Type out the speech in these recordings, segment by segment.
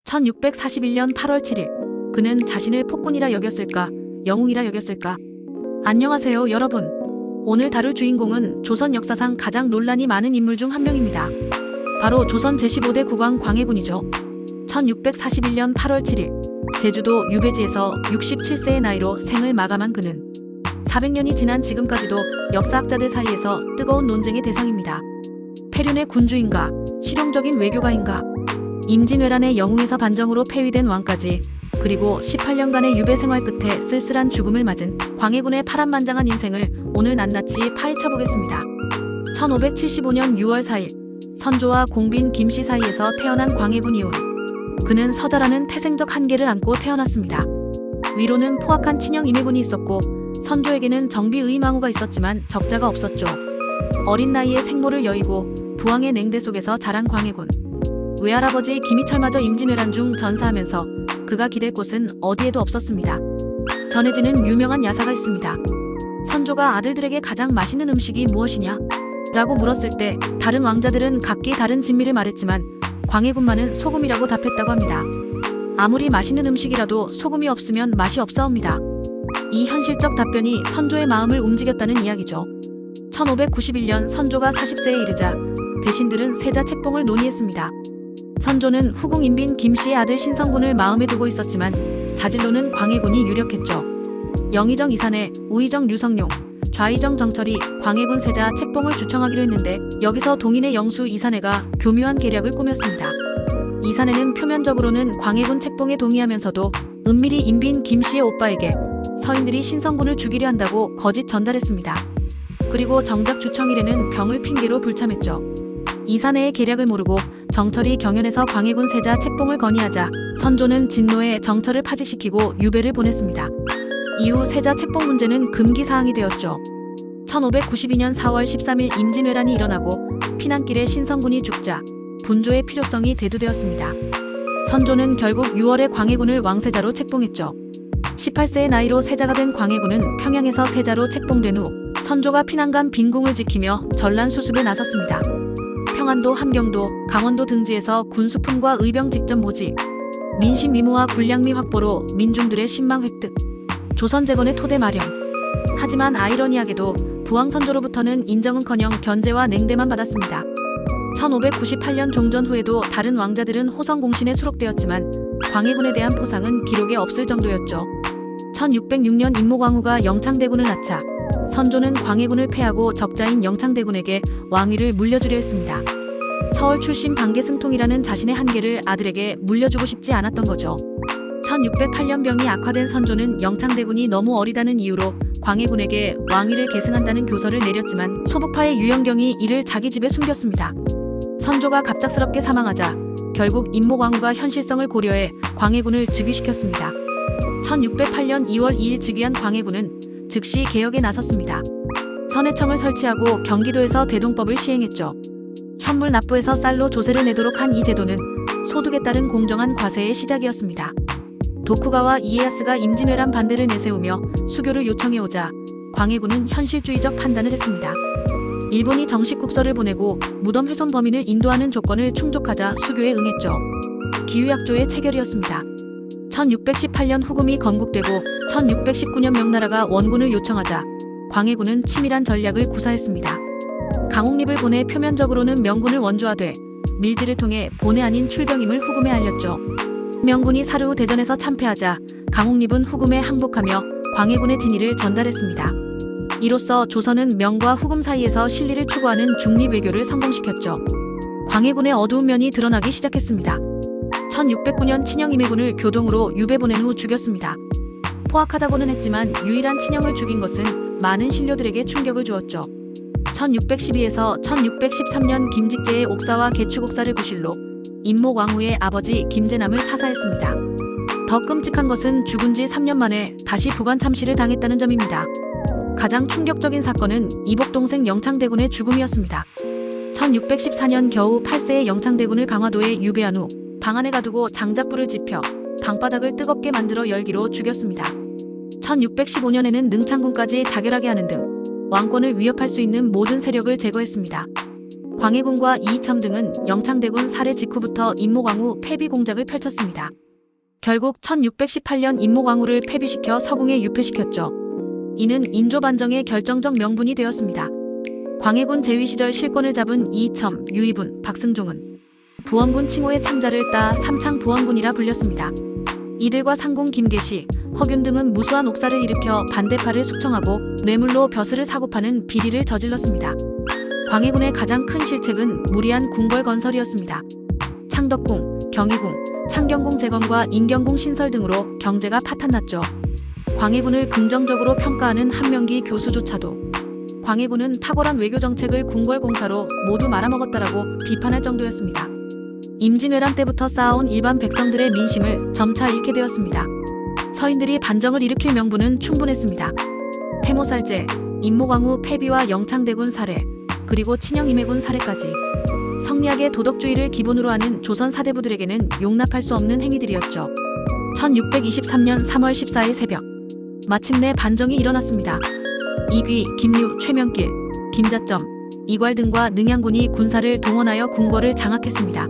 1641년 8월 7일 그는 자신을 폭군이라 여겼을까, 영웅이라 여겼을까? 안녕하세요 여러분. 오늘 다룰 주인공은 조선 역사상 가장 논란이 많은 인물 중 한 명입니다. 바로 조선 제15대 국왕 광해군이죠. 1641년 8월 7일 제주도 유배지에서 67세의 나이로 생을 마감한 그는 400년이 지난 지금까지도 역사학자들 사이에서 뜨거운 논쟁의 대상입니다. 폐륜의 군주인가, 실용적인 외교가인가, 임진왜란의 영웅에서 반정으로 폐위된 왕까지, 그리고 18년간의 유배 생활 끝에 쓸쓸한 죽음을 맞은 광해군의 파란만장한 인생을 오늘 낱낱이 파헤쳐보겠습니다. 1575년 6월 4일 선조와 공빈 김씨 사이에서 태어난 광해군 이혼. 그는 서자라는 태생적 한계를 안고 태어났습니다. 위로는 포악한 친형 임해군이 있었고 선조에게는 정비의망후가 있었지만 적자가 없었죠. 어린 나이에 생모를 여의고 부왕의 냉대 속에서 자란 광해군. 외할아버지 김희철마저 임진왜란 중 전사하면서 그가 기댈 곳은 어디에도 없었습니다. 전해지는 유명한 야사가 있습니다. 선조가 아들들에게 가장 맛있는 음식이 무엇이냐? 라고 물었을 때 다른 왕자들은 각기 다른 진미를 말했지만 광해군만은 소금이라고 답했다고 합니다. 아무리 맛있는 음식이라도 소금이 없으면 맛이 없사옵니다. 이 현실적 답변이 선조의 마음을 움직였다는 이야기죠. 1591년 선조가 40세에 이르자 대신들은 세자 책봉을 논의했습니다. 선조는 후궁 인빈 김씨의 아들 신성군을 마음에 두고 있었지만 자질로는 광해군이 유력했죠. 영의정 이산해, 우의정 류성룡, 좌의정 정철이 광해군 세자 책봉을 주청하기로 했는데 여기서 동인의 영수 이산해가 교묘한 계략을 꾸몄습니다. 이산해는 표면적으로는 광해군 책봉에 동의하면서도 은밀히 인빈 김씨의 오빠에게 서인들이 신성군을 죽이려 한다고 거짓 전달했습니다. 그리고 정작 주청일에는 병을 핑계로 불참했죠. 이산해의 계략을 모르고 정철이 경연에서 광해군 세자 책봉을 건의하자 선조는 진노에 정철을 파직시키고 유배를 보냈습니다. 이후 세자 책봉 문제는 금기사항이 되었죠. 1592년 4월 13일 임진왜란이 일어나고 피난길에 신성군이 죽자 분조의 필요성이 대두되었습니다. 선조는 결국 6월에 광해군을 왕세자로 책봉했죠. 18세의 나이로 세자가 된 광해군은 평양에서 세자로 책봉된 후 선조가 피난간 빈궁을 지키며 전란 수습에 나섰습니다. 평안도, 함경도, 강원도 등지에서 군수품과 의병 직접 모집, 민심 위무와 군량미 확보로 민중들의 신망 획득, 조선 재건의 토대 마련. 하지만 아이러니하게도 부왕 선조로부터는 인정은커녕 견제와 냉대만 받았습니다. 1598년 종전 후에도 다른 왕자들은 호성 공신에 수록되었지만 광해군에 대한 포상은 기록에 없을 정도였죠. 1606년 임모광후가 영창대군을 낳자 선조는 광해군을 패하고 적자인 영창대군에게 왕위를 물려주려 했습니다. 서울 출신 반계승통이라는 자신의 한계를 아들에게 물려주고 싶지 않았던 거죠. 1608년 병이 악화된 선조는 영창대군이 너무 어리다는 이유로 광해군에게 왕위를 계승한다는 교서를 내렸지만 소북파의 유영경이 이를 자기 집에 숨겼습니다. 선조가 갑작스럽게 사망하자 결국 임모광후가 현실성을 고려해 광해군을 즉위시켰습니다. 1608년 2월 2일 즉위한 광해군은 즉시 개혁에 나섰습니다. 선해청을 설치하고 경기도에서 대동법을 시행했죠. 현물 납부에서 쌀로 조세를 내도록 한 이 제도는 소득에 따른 공정한 과세의 시작이었습니다. 도쿠가와 이에야스가 임진왜란 반대를 내세우며 수교를 요청해오자 광해군은 현실주의적 판단을 했습니다. 일본이 정식 국서를 보내고 무덤 훼손 범인을 인도하는 조건을 충족하자 수교에 응했죠. 기후약조의 체결이었습니다. 1618년 후금이 건국되고 1619년 명나라가 원군을 요청하자 광해군은 치밀한 전략을 구사했습니다. 강옥립을 보내 표면적으로는 명군을 원조하되 밀지를 통해 본의 아닌 출병임을 후금에 알렸죠. 명군이 사르 후 대전에서 참패하자 강옥립은 후금에 항복하며 광해군의 진위를 전달했습니다. 이로써 조선은 명과 후금 사이에서 신리를 추구하는 중립 외교를 성공시켰죠. 광해군의 어두운 면이 드러나기 시작했습니다. 1609년 친형 임해군을 교동으로 유배 보낸 후 죽였습니다. 포악하다고는 했지만 유일한 친형을 죽인 것은 많은 신료들에게 충격을 주었죠. 1612에서 1613년 김직재의 옥사와 개축옥사를 구실로 임모광후의 아버지 김재남을 사사했습니다. 더 끔찍한 것은 죽은 지 3년 만에 다시 부관 참시를 당했다는 점입니다. 가장 충격적인 사건은 이복 동생 영창대군의 죽음이었습니다. 1614년 겨우 8세의 영창대군을 강화도에 유배한 후 방 안에 가두고 장작불을 지펴 방바닥을 뜨겁게 만들어 열기로 죽였습니다. 1615년에는 능창군까지 자결하게 하는 등 왕권을 위협할 수 있는 모든 세력을 제거했습니다. 광해군과 이이첨 등은 영창대군 살해 직후부터 임모광우 폐비 공작을 펼쳤습니다. 결국 1618년 임모광우를 폐비시켜 서궁에 유폐시켰죠. 이는 인조반정의 결정적 명분이 되었습니다. 광해군 재위 시절 실권을 잡은 이이첨, 유이분, 박승종은 부원군 칭호의 창자를 따 삼창부원군이라 불렸습니다. 이들과 상궁 김계시, 허균 등은 무수한 옥사를 일으켜 반대파를 숙청하고 뇌물로 벼슬을 사고 파는 비리를 저질렀습니다. 광해군의 가장 큰 실책은 무리한 궁궐 건설이었습니다. 창덕궁, 경희궁, 창경궁 재건과 인경궁 신설 등으로 경제가 파탄났죠. 광해군을 긍정적으로 평가하는 한명기 교수조차도 광해군은 탁월한 외교 정책을 궁궐 공사로 모두 말아먹었다라고 비판할 정도였습니다. 임진왜란 때부터 쌓아온 일반 백성들의 민심을 점차 잃게 되었습니다. 서인들이 반정을 일으킬 명분은 충분했습니다. 폐모살제, 임모광우 폐비와 영창대군 살해, 그리고 친형 임해군 살해까지 성리학의 도덕주의를 기본으로 하는 조선 사대부들에게는 용납할 수 없는 행위들이었죠. 1623년 3월 14일 새벽 마침내 반정이 일어났습니다. 이귀, 김유, 최명길, 김자점, 이괄 등과 능양군이 군사를 동원하여 궁궐을 장악했습니다.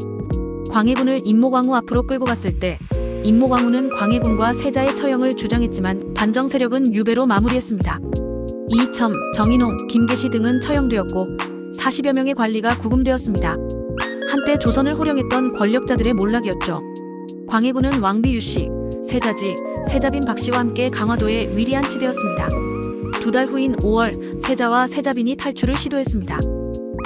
광해군을 임모광우 앞으로 끌고 갔을 때 임모광우는 광해군과 세자의 처형을 주장했지만 반정 세력은 유배로 마무리했습니다. 이이첨, 정인홍, 김계시 등은 처형되었고 40여 명의 관리가 구금되었습니다. 한때 조선을 호령했던 권력자들의 몰락이었죠. 광해군은 왕비 유씨, 세자지, 세자빈 박씨와 함께 강화도에 위리한 치되었습니다. 2달 후인 5월 세자와 세자빈이 탈출을 시도했습니다.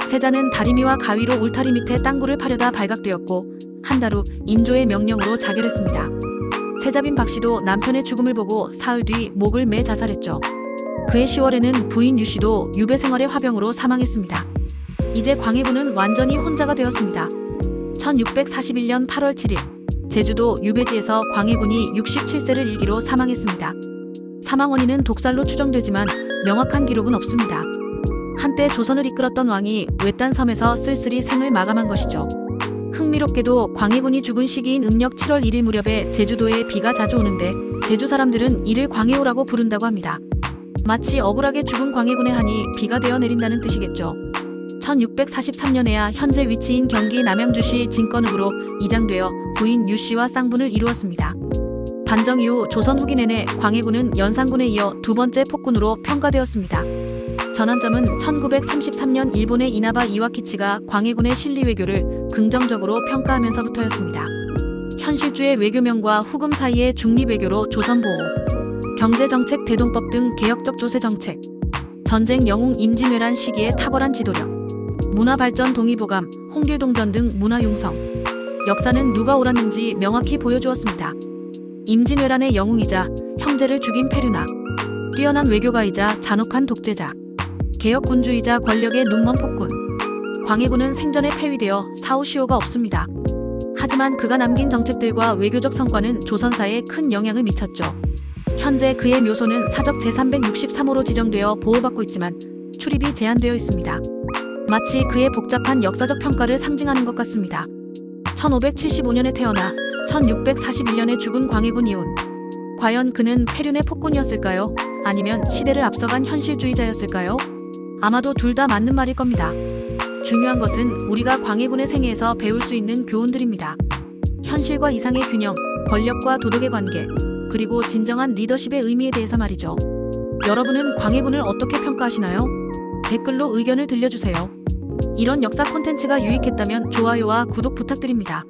세자는 다리미와 가위로 울타리 밑에 땅굴을 파려다 발각되었고 한 달 후 인조의 명령으로 자결했습니다. 세자빈 박씨도 남편의 죽음을 보고 사흘 뒤 목을 매 자살했죠. 그해 10월에는 부인 유씨도 유배 생활의 화병으로 사망했습니다. 이제 광해군은 완전히 혼자가 되었습니다. 1641년 8월 7일 제주도 유배지에서 광해군이 67세를 일기로 사망했습니다. 사망 원인은 독살로 추정되지만 명확한 기록은 없습니다. 한때 조선을 이끌었던 왕이 외딴 섬에서 쓸쓸히 생을 마감한 것이죠. 흥미롭게도 광해군이 죽은 시기인 음력 7월 1일 무렵에 제주도에 비가 자주 오는데 제주 사람들은 이를 광해오라고 부른다고 합니다. 마치 억울하게 죽은 광해군의 한이 비가 되어 내린다는 뜻이겠죠. 1643년에야 현재 위치인 경기 남양주시 진건읍으로 이장되어 부인 유씨와 쌍분을 이루었습니다. 반정 이후 조선 후기 내내 광해군은 연산군에 이어 두 번째 폭군으로 평가되었습니다. 전환점은 1933년 일본의 이나바 이와키치가 광해군의 실리 외교를 긍정적으로 평가하면서부터였습니다. 현실주의 외교명과 후금 사이의 중립외교로 조선보호, 경제정책 대동법 등 개혁적 조세정책, 전쟁 영웅 임진왜란 시기의 탁월한 지도력, 문화발전 동의보감, 홍길동전 등 문화융성, 역사는 누가 옳았는지 명확히 보여주었습니다. 임진왜란의 영웅이자 형제를 죽인 페류나, 뛰어난 외교가이자 잔혹한 독재자, 개혁군주이자 권력의 눈먼 폭군, 광해군은 생전에 폐위되어 사후시효가 없습니다. 하지만 그가 남긴 정책들과 외교적 성과는 조선사에 큰 영향을 미쳤죠. 현재 그의 묘소는 사적 제363호로 지정되어 보호받고 있지만 출입이 제한되어 있습니다. 마치 그의 복잡한 역사적 평가를 상징하는 것 같습니다. 1575년에 태어나 1641년에 죽은 광해군 이훈. 과연 그는 폐륜의 폭군이었을까요? 아니면 시대를 앞서간 현실주의자였을까요? 아마도 둘 다 맞는 말일 겁니다. 중요한 것은 우리가 광해군의 생애에서 배울 수 있는 교훈들입니다. 현실과 이상의 균형, 권력과 도덕의 관계, 그리고 진정한 리더십의 의미에 대해서 말이죠. 여러분은 광해군을 어떻게 평가하시나요? 댓글로 의견을 들려주세요. 이런 역사 콘텐츠가 유익했다면 좋아요와 구독 부탁드립니다.